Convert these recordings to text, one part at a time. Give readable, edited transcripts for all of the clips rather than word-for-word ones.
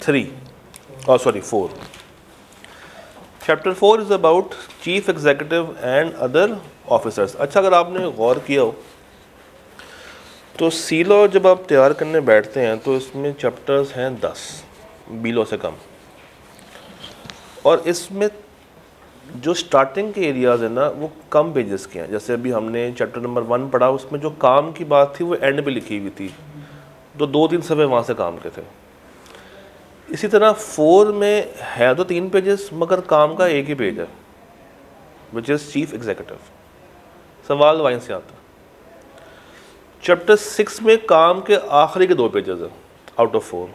3 sorry 4। Chapter 4 is about chief executive and other officers. अच्छा, अगर आपने गौर किया हो तो सी लॉ जब आप तैयार करने बैठते हैं तो इसमें चैप्टर्स हैं 10, बी लॉ से कम। और इसमें जो स्टार्टिंग के एरियाज़ है ना वो कम पेजेस के हैं। जैसे अभी हमने चैप्टर नंबर 1 पढ़ा, उसमें जो काम की बात थी वो एंड पे लिखी हुई थी, तो 2-3 सफ़े वहाँ से काम के थे। इसी तरह 4 में है तो 3 पेजेस मगर काम का एक ही पेज है, विच इज़ चीफ एग्जीक्यूटिव। सवाल वहीं से आता है। चैप्टर 6 में काम के आखिरी के 2 पेजेस है out of 4,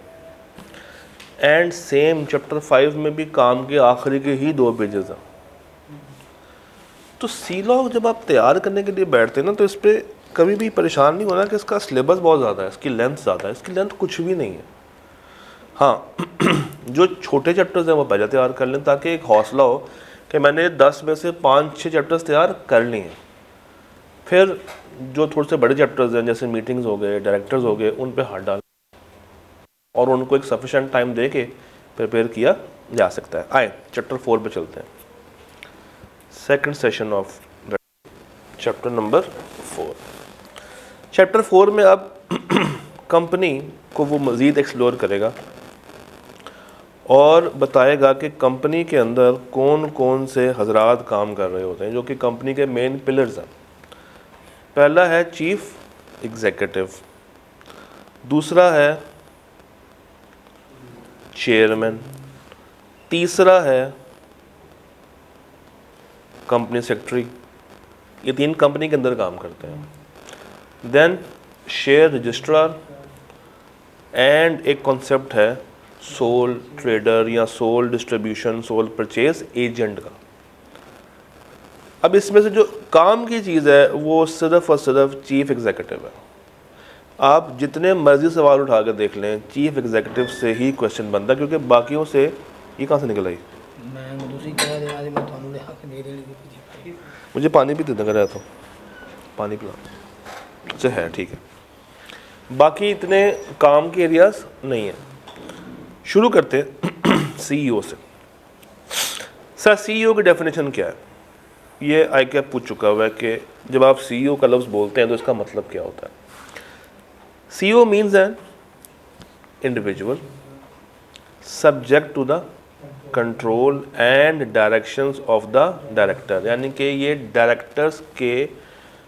and same chapter 5 में भी काम के आखिरी के ही 2 पेजेस हैं। तो सी लॉ जब आप तैयार करने के लिए बैठते हैं ना तो इस पर कभी भी परेशान नहीं होना कि इसका सिलेबस बहुत ज़्यादा है, इसकी लेंथ ज़्यादा है। इसकी लेंथ कुछ भी नहीं है। हाँ जो छोटे चैप्टर्स हैं वो पहले तैयार कर लें ताकि एक हौसला हो कि मैंने 10 में से 5-6 चैप्टर्स तैयार कर लिए हैं। फिर जो थोड़े से बड़े चैप्टर्स हैं जैसे मीटिंग्स हो गए, डायरेक्टर्स हो गए, उन पे हाथ डाल और उनको एक सफिशेंट टाइम दे के प्रिपेयर किया जा सकता है। आए चैप्टर 4 पे चलते हैं। Second session of chapter number 4। Chapter 4 में अब कंपनी को वो मज़ीद एक्सप्लोर करेगा और बताएगा कि कंपनी के अंदर कौन कौन से हजरात काम कर रहे होते हैं जो कि कंपनी के मेन पिलर्स हैं। पहला है चीफ एग्जीक्यूटिव, दूसरा है चेयरमैन, तीसरा है कंपनी सेक्रेटरी। ये 3 कंपनी के अंदर काम करते हैं। देन शेयर रजिस्ट्रार एंड एक कॉन्सेप्ट है सोल ट्रेडर या sole distribution, sole purchase agent का। अब इसमें से जो काम की चीज़ है वो सिर्फ और सिर्फ चीफ एग्जीक्यूटिव है। आप जितने मर्जी सवाल उठा कर देख लें, चीफ एग्जीक्यूटिव से ही क्वेश्चन बनता है, क्योंकि बाकियों से ये कहाँ से निकल आई। मुझे पानी भी दे देगा रहा तो पानी पिला। अच्छा है, ठीक है। बाकी इतने काम के एरियाज नहीं है। शुरू करते सीईओ से। सर सीईओ की डेफिनेशन क्या है? ये आई क्या पूछ चुका हुआ है कि जब आप सीईओ का लफ्ज़ बोलते हैं तो इसका मतलब क्या होता है। CEO means an individual subject to the control and directions of the director, यानी कि ये डायरेक्टर्स के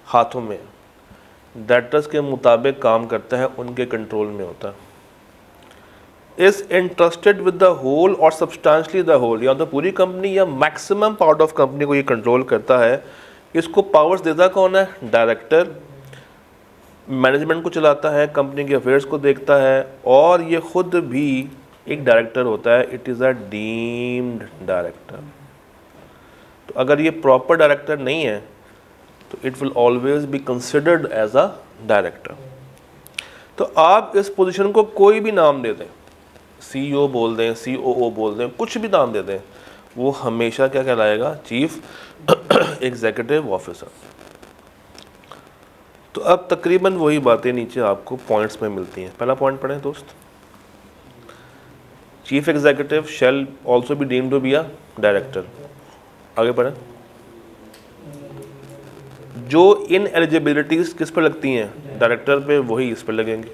हाथों में, डायरेक्टर्स के मुताबिक काम करता है, उनके कंट्रोल में होता है। Is interested with the whole or substantially the whole, या तो पूरी कंपनी या मैक्सिमम पार्ट ऑफ कंपनी को ये कंट्रोल करता है। इसको पावर्स देता कौन है? डायरेक्टर। मैनेजमेंट को चलाता है, कंपनी के अफेयर्स को देखता है, और ये खुद भी एक डायरेक्टर होता है। It is a deemed director. तो अगर ये प्रॉपर डायरेक्टर नहीं है तो it will always be considered as a director. तो आप इस पोजीशन को कोई भी नाम दे दें, सीईओ बोल दें, सीओओ बोल दें, कुछ भी नाम दे दें, वो हमेशा क्या कहलाएगा? Chief executive officer. तो अब तकरीबन वही बातें नीचे आपको पॉइंट्स में मिलती हैं। पहला पॉइंट पढ़ें दोस्त। Chief executive shall also be deemed to be a director. आगे पढ़ें। जो इन एलिजिबिलिटीज किस पर लगती हैं? डायरेक्टर पे, वही इस पर लगेंगे।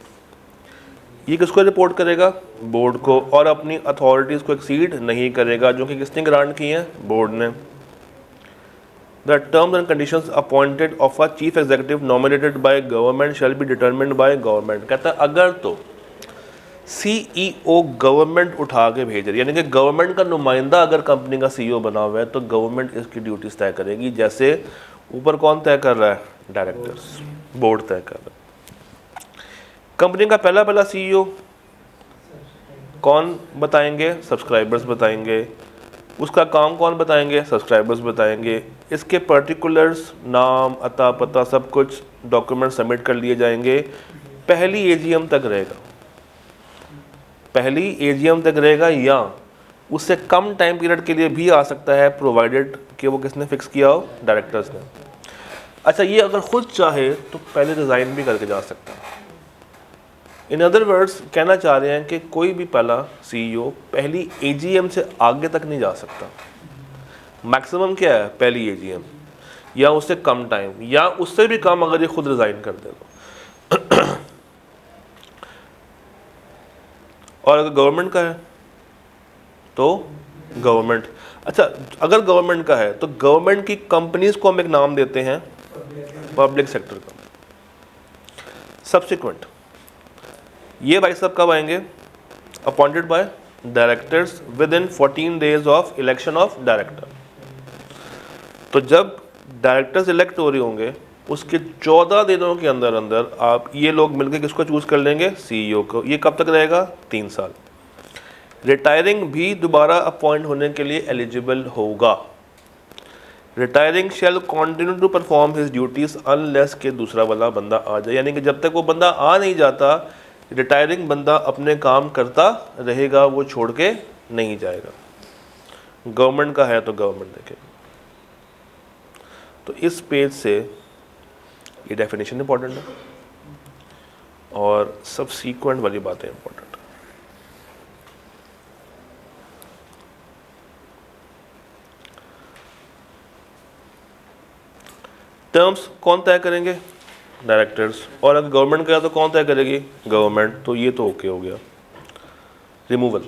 ये किसको रिपोर्ट करेगा? बोर्ड को। और अपनी अथॉरिटीज़ को एक्सीड नहीं करेगा, जो कि किसने ग्रांट की हैं? बोर्ड ने। The terms and conditions appointed of a chief executive nominated by government shall be determined by government. कहता है अगर तो सीईओ गवर्नमेंट उठा के भेज रही है, यानी कि गवर्नमेंट का नुमाइंदा अगर कंपनी का सीईओ बना हुआ है, तो गवर्नमेंट इसकी ड्यूटीज तय करेगी। जैसे ऊपर कौन तय कर रहा है? डायरेक्टर्स, बोर्ड तय कर रहा है। कंपनी का पहला सीईओ कौन बताएंगे? सब्सक्राइबर्स बताएंगे। उसका काम कौन बताएंगे? सब्सक्राइबर्स बताएंगे। इसके पर्टिकुलर्स, नाम, अता पता, सब कुछ डॉक्यूमेंट सबमिट कर लिए जाएंगे। पहली एजीएम तक रहेगा, पहली एजीएम तक रहेगा, या उससे कम टाइम पीरियड के लिए भी आ सकता है, प्रोवाइडेड कि वो किसने फिक्स किया हो? डायरेक्टर्स ने। अच्छा, ये अगर खुद चाहे तो पहले रिज़ाइन भी करके जा सकता है। इन अदर वर्ड्स कहना चाह रहे हैं कि कोई भी पहला CEO पहली AGM से आगे तक नहीं जा सकता। मैक्सिमम क्या है, पहली AGM या उससे कम टाइम, या उससे भी कम अगर ये खुद रिज़ाइन कर दे तो। और अगर गवर्नमेंट का है तो गवर्नमेंट, अच्छा अगर गवर्नमेंट का है तो गवर्नमेंट की कंपनीज को हम एक नाम देते हैं पब्लिक सेक्टर का। सब्सिक्वेंट ये भाई साहब कब आएंगे, appointed by directors with in 14 days of election of director. तो जब डायरेक्टर्स इलेक्ट हो रहे होंगे उसके 14 दिनों के अंदर अंदर आप ये लोग मिलकर किसको चूज कर लेंगे, CEO को। ये कब तक रहेगा, 3 साल। रिटायरिंग भी दोबारा अपॉइंट होने के लिए एलिजिबल होगा। Retiring shall continue to perform his duties unless के दूसरा वाला बंदा आ जाए, यानी कि जब तक वो बंदा आ नहीं जाता रिटायरिंग बंदा अपने काम करता रहेगा, वो छोड़ के नहीं जाएगा। गवर्नमेंट का है तो गवर्नमेंट देखेगा। तो इस पेज से ये डेफिनेशन इंपॉर्टेंट है और सबसीक्वेंट वाली बातें इंपॉर्टेंट है। टर्म्स कौन तय करेंगे, डायरेक्टर्स। और अगर गवर्नमेंट का है तो कौन तय करेगी, गवर्नमेंट। तो ये तो ओके हो गया। रिमूवल,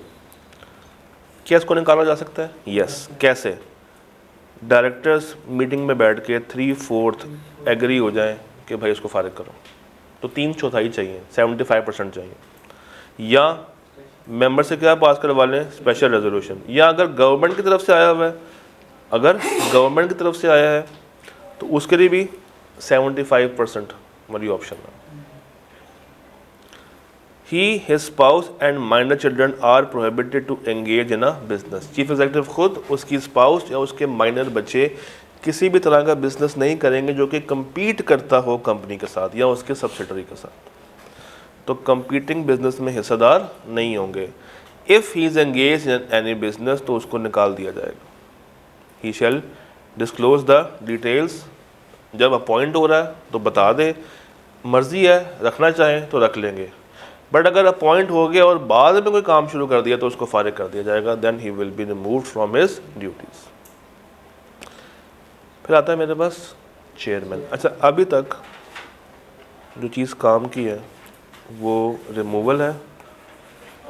क्या इसको निकाला जा सकता है, यस। कैसे, डायरेक्टर्स मीटिंग में बैठ के 3/4 एग्री हो जाएं कि भाई इसको फारिग करो, तो 3/4 चाहिए, 75% चाहिए। या मेंबर से क्या पास करवा लें, स्पेशल रेजोल्यूशन। या अगर गवर्नमेंट की तरफ से आया हुआ है, अगर गवर्नमेंट की तरफ से आया है तो उसके लिए भी 75% वाली ऑप्शन है। He, his spouse and minor children are prohibited to engage in a business। Chief executive खुद, उसकी स्पाउस या उसके माइनर बच्चे किसी भी तरह का बिजनेस नहीं करेंगे जो कि compete करता हो कंपनी के साथ या उसके सब्सिडरी के साथ। तो कंपीटिंग बिजनेस में हिस्सेदार नहीं होंगे। If he is engage in any business तो उसको निकाल दिया जाएगा। ही शैल डिस्क्लोज द डिटेल्स। जब अपॉइंट हो रहा है तो बता दे, मर्जी है रखना चाहें तो रख लेंगे, बट अगर अपॉइंट हो गया और बाद में कोई काम शुरू कर दिया तो उसको फारिग कर दिया जाएगा। Then he will be removed from his duties. फिर आता है मेरे पास चेयरमैन। अच्छा, अभी तक जो चीज़ काम की है वो रिमूवल है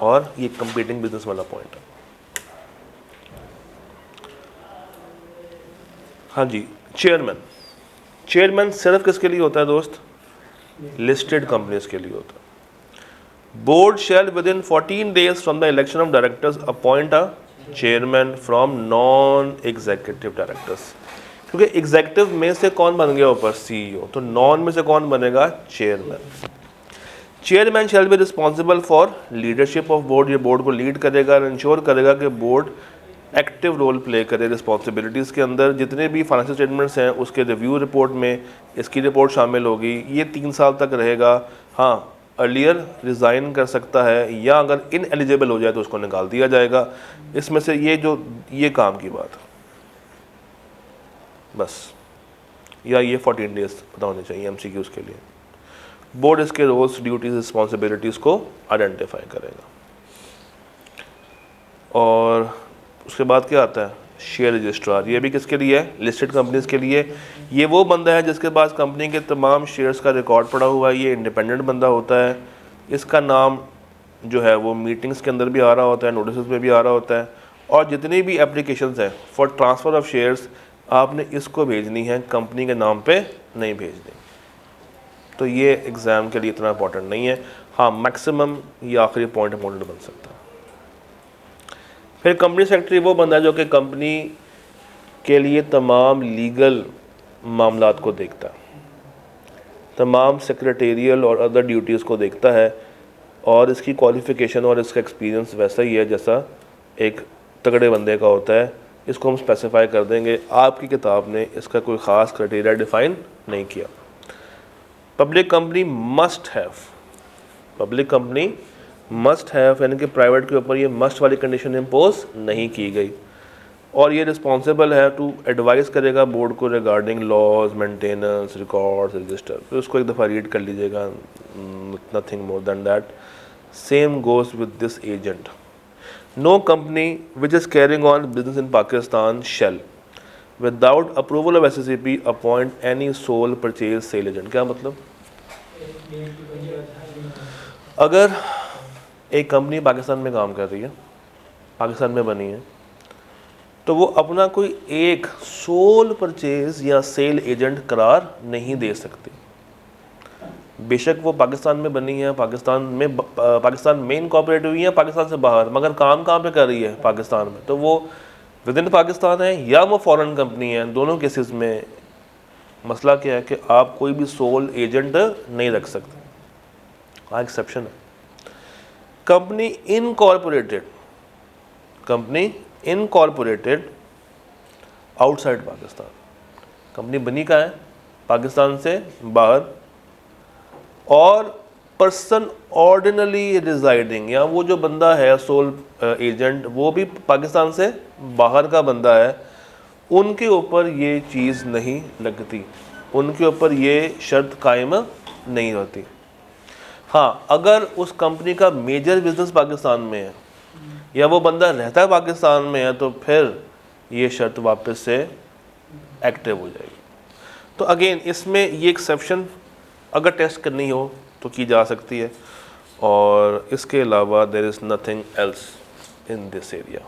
और ये कंपीटिंग बिजनेस वाला पॉइंट है। हाँ जी, चेयरमैन सिर्फ किसके लिए होता है दोस्त, लिस्टेड कंपनीज के लिए होता है। Board shall within 14 days from the election of directors appoint a chairman from non executive directors. क्योंकि एग्जीक्यूटिव में से कौन बन गया ऊपर, CEO, तो नॉन में से कौन बनेगा, chairman. Chairman shall be responsible for leadership of board. ये बोर्ड को लीड करेगा और इंश्योर करेगा कि बोर्ड एक्टिव रोल प्ले करे रिस्पॉन्सिबिलिटीज़ के अंदर। जितने भी फाइनेंशियल स्टेटमेंट्स हैं उसके रिव्यू रिपोर्ट में इसकी रिपोर्ट शामिल होगी। ये 3 साल तक रहेगा। हाँ, अर्लियर रिज़ाइन कर सकता है या अगर इन एलिजिबल हो जाए तो उसको निकाल दिया जाएगा। इसमें से ये काम की बात बस, या ये 14 days पता होने चाहिए MCQs के लिए। बोर्ड इसके रोल्स, ड्यूटीज़, रिस्पॉन्सिबिलिटीज़ को आइडेंटिफाई करेगा। और उसके बाद क्या आता है, शेयर रजिस्ट्रार। ये भी किसके लिए है, लिस्टेड कंपनीज के लिए। ये वो बंदा है जिसके पास कंपनी के तमाम शेयर्स का रिकॉर्ड पड़ा हुआ है। ये इंडिपेंडेंट बंदा होता है। इसका नाम जो है वो मीटिंग्स के अंदर भी आ रहा होता है, नोटिस में भी आ रहा होता है। और जितनी भी एप्लीकेशंस हैं फॉर ट्रांसफ़र ऑफ शेयर्स आपने इसको भेजनी है, कंपनी के नाम पे नहीं भेजनी। तो ये एग्ज़ाम के लिए इतना इंपॉर्टेंट नहीं है। हाँ, मैक्सिमम ये आखिरी पॉइंट इंपॉर्टेंट बन सकता है। फिर कंपनी सेक्रेटरी वो बंदा है जो कि कंपनी के लिए तमाम लीगल मामलात को देखता है, तमाम सेक्रेटेरियल और अदर ड्यूटीज़ को देखता है। और इसकी क्वालिफ़िकेशन और इसका एक्सपीरियंस वैसा ही है जैसा एक तगड़े बंदे का होता है। इसको हम स्पेसिफाई कर देंगे। आपकी किताब ने इसका कोई ख़ास क्राइटेरिया डिफ़ाइन नहीं किया। Public company must have, public company must have, यानी कि प्राइवेट के ऊपर ये मस्ट वाली कंडीशन इम्पोज नहीं की गई। और ये रिस्पॉन्सिबल है टू एडवाइस करेगा बोर्ड को regarding laws, maintenance, records, register. फिर उसको एक दफ़ा रीड कर लीजिएगा, nothing more than that. Same goes with this agent. No company which is carrying on business in Pakistan shall without approval of SCCP appoint any sole purchase sale agent. क्या मतलब? अगर एक कंपनी पाकिस्तान में काम कर रही है, पाकिस्तान में बनी है, तो वो अपना कोई एक सोल परचेज या सेल एजेंट करार नहीं दे सकती। बेशक वो पाकिस्तान में बनी है, पाकिस्तान में इनकॉर्पोरेट हुई है, पाकिस्तान से बाहर, मगर काम कहाँ पे कर रही है? पाकिस्तान में। तो वो विद इन पाकिस्तान है या वो फॉरेन कंपनी है, दोनों केसेस में मसला क्या है कि आप कोई भी सोल एजेंट नहीं रख सकते। हाँ, एक्सेप्शन है। Company incorporated outside Pakistan, company बनी कहाँ है? पाकिस्तान से बाहर, और पर्सन ऑर्डिनली रिजाइडिंग, या वो जो बंदा है सोल एजेंट वो भी पाकिस्तान से बाहर का बंदा है, उनके ऊपर ये चीज़ नहीं लगती, उनके ऊपर ये शर्त कायम नहीं होती। हाँ, अगर उस कंपनी का मेजर बिजनेस पाकिस्तान में है या वो बंदा रहता है पाकिस्तान में है, तो फिर ये शर्त वापस से एक्टिव हो जाएगी। तो अगेन इसमें ये एक्सेप्शन अगर टेस्ट करनी हो तो की जा सकती है, और इसके अलावा there is nothing else in this area.